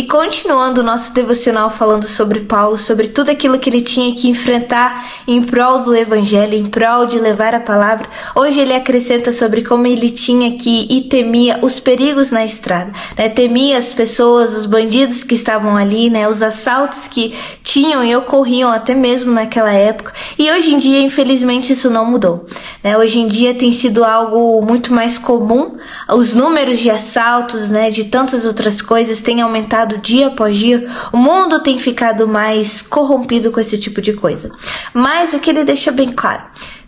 E continuando o nosso devocional falando sobre Paulo, sobre tudo aquilo que ele tinha que enfrentar em prol do evangelho, em prol de levar a palavra, hoje ele acrescenta sobre como ele tinha que e temia os perigos na estrada, né? Temia as pessoas, os bandidos que estavam ali, né? Os assaltos que tinham e ocorriam até mesmo naquela época. E hoje em dia, infelizmente, isso não mudou, né? Hoje em dia tem sido algo muito mais comum, os números de assaltos, né, de tantas outras coisas têm aumentado dia após dia. O mundo tem ficado mais corrompido com esse tipo de coisa. Mas o que ele deixa bem claro: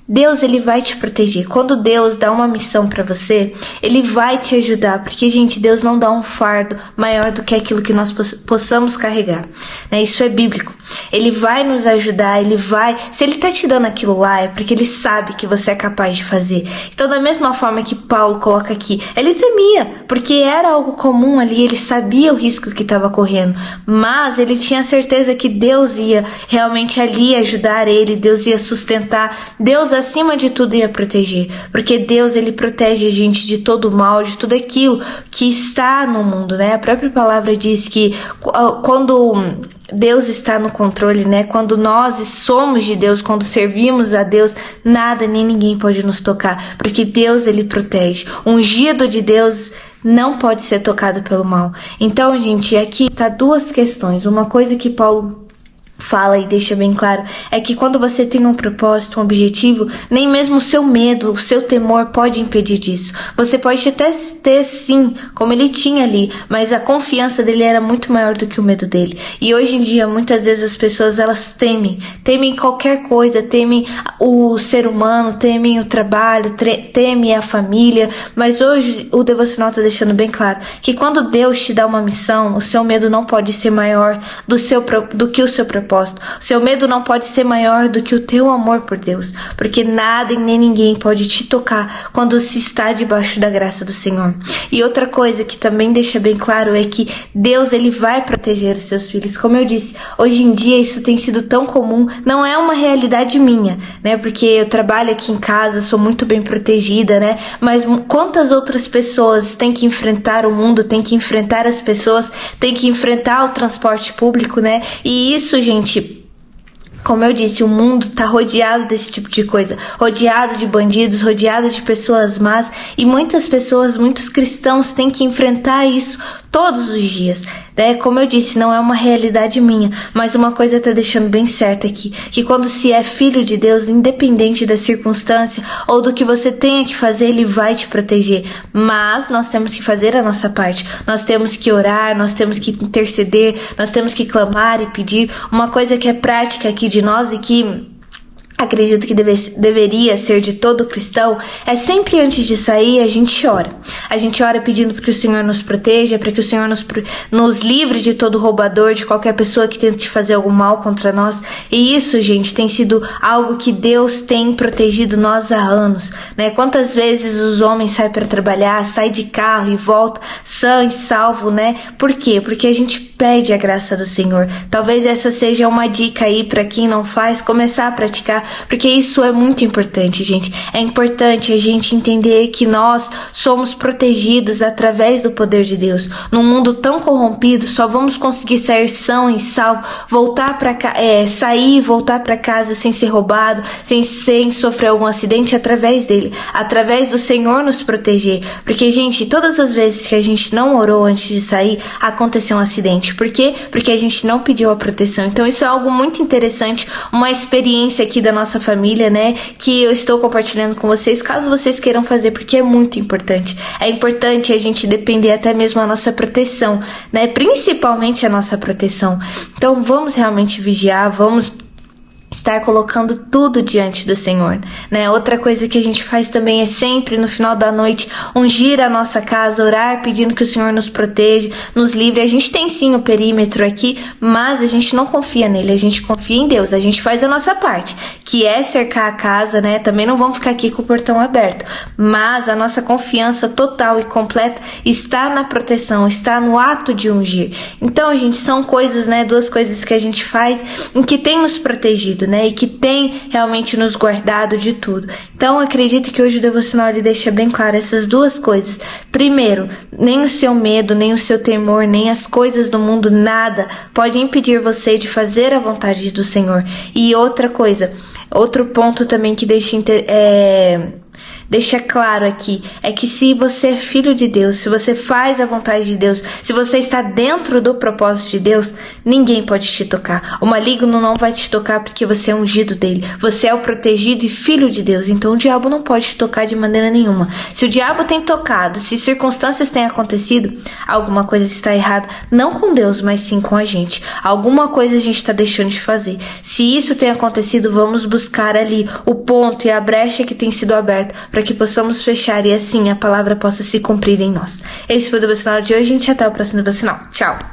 Deus, ele vai te proteger. Quando Deus dá uma missão para você, ele vai te ajudar, porque, gente, Deus não dá um fardo maior do que aquilo que nós possamos carregar, né? Isso é bíblico. Ele vai nos ajudar, se ele tá te dando aquilo lá, é porque ele sabe que você é capaz de fazer. Então, da mesma forma que Paulo coloca aqui, ele temia, porque era algo comum ali, ele sabia o risco que estava correndo, mas ele tinha certeza que Deus ia realmente ali ajudar ele, Deus ia sustentar, Deus acima de tudo ia proteger, porque Deus, ele protege a gente de todo o mal, de tudo aquilo que está no mundo, né? A própria palavra diz que quando Deus está no controle, né? Quando nós somos de Deus, quando servimos a Deus, nada nem ninguém pode nos tocar, porque Deus, ele protege. O ungido de Deus não pode ser tocado pelo mal. Então, gente, aqui tá duas questões. Uma coisa que Paulo fala e deixa bem claro é que quando você tem um propósito, um objetivo, nem mesmo o seu medo, o seu temor pode impedir disso. Você pode até ter sim, como ele tinha ali, mas a confiança dele era muito maior do que o medo dele. E hoje em dia, muitas vezes as pessoas, elas temem qualquer coisa, temem o ser humano, temem o trabalho, temem a família, mas hoje o devocional está deixando bem claro que quando Deus te dá uma missão, o seu medo não pode ser maior do que o seu propósito. O seu medo não pode ser maior do que o teu amor por Deus, porque nada e nem ninguém pode te tocar quando se está debaixo da graça do Senhor. E outra coisa que também deixa bem claro é que Deus, ele vai proteger os seus filhos. Como eu disse, hoje em dia isso tem sido tão comum, não é uma realidade minha, né? Porque eu trabalho aqui em casa, sou muito bem protegida, né? Mas quantas outras pessoas têm que enfrentar o mundo, têm que enfrentar as pessoas, têm que enfrentar o transporte público, né? E isso, gente, como eu disse, o mundo tá rodeado desse tipo de coisa, rodeado de bandidos, rodeado de pessoas más, e muitas pessoas, muitos cristãos têm que enfrentar isso todos os dias, né? Como eu disse, não é uma realidade minha, mas uma coisa tá deixando bem certa aqui, que quando se é filho de Deus, independente da circunstância ou do que você tenha que fazer, ele vai te proteger, mas nós temos que fazer a nossa parte, nós temos que orar, nós temos que interceder, nós temos que clamar e pedir. Uma coisa que é prática aqui de nós e que acredito que deveria ser de todo cristão, é sempre antes de sair a gente ora. A gente ora pedindo para que o Senhor nos proteja, para que o Senhor nos livre de todo roubador, de qualquer pessoa que tente fazer algum mal contra nós. E isso, gente, tem sido algo que Deus tem protegido nós há anos, né? Quantas vezes os homens saem para trabalhar, saem de carro e voltam sã e salvo, né? Por quê? Porque a gente pede a graça do Senhor. Talvez essa seja uma dica aí para quem não faz, começar a praticar, porque isso é muito importante, gente. É importante a gente entender que nós somos protegidos através do poder de Deus. Num mundo tão corrompido, só vamos conseguir sair são e salvo, sair e voltar para casa sem ser roubado, sem sofrer algum acidente, através dele, através do Senhor nos proteger. Porque, gente, todas as vezes que a gente não orou antes de sair, aconteceu um acidente. Por quê? Porque a gente não pediu a proteção. Então isso é algo muito interessante, uma experiência aqui da nossa família, né, que eu estou compartilhando com vocês, caso vocês queiram fazer, porque é muito importante. É importante a gente depender até mesmo da nossa proteção, né, principalmente a nossa proteção. Então vamos realmente vigiar, vamos estar colocando tudo diante do Senhor, né? Outra coisa que a gente faz também é sempre no final da noite ungir a nossa casa, orar pedindo que o Senhor nos proteja, nos livre. A gente tem sim o perímetro aqui, mas a gente não confia nele, a gente confia em Deus, a gente faz a nossa parte, que é cercar a casa, né? Também não vamos ficar aqui com o portão aberto, mas a nossa confiança total e completa está na proteção, está no ato de ungir. Então, gente, são coisas, né? Duas coisas que a gente faz em que tem nos protegido, né? E que tem realmente nos guardado de tudo. Então, acredito que hoje o devocional ele deixa bem claro essas duas coisas. Primeiro, nem o seu medo, nem o seu temor, nem as coisas do mundo, nada pode impedir você de fazer a vontade do Senhor. E outra coisa, outro ponto também que deixa claro aqui, é que se você é filho de Deus, se você faz a vontade de Deus, se você está dentro do propósito de Deus, ninguém pode te tocar. O maligno não vai te tocar porque você é ungido dele. Você é o protegido e filho de Deus, então o diabo não pode te tocar de maneira nenhuma. Se o diabo tem tocado, se circunstâncias têm acontecido, alguma coisa está errada, não com Deus, mas sim com a gente. Alguma coisa a gente está deixando de fazer. Se isso tem acontecido, vamos buscar ali o ponto e a brecha que tem sido aberta para que possamos fechar e assim a palavra possa se cumprir em nós. Esse foi o devocional de hoje, gente. Até o próximo devocional. Tchau!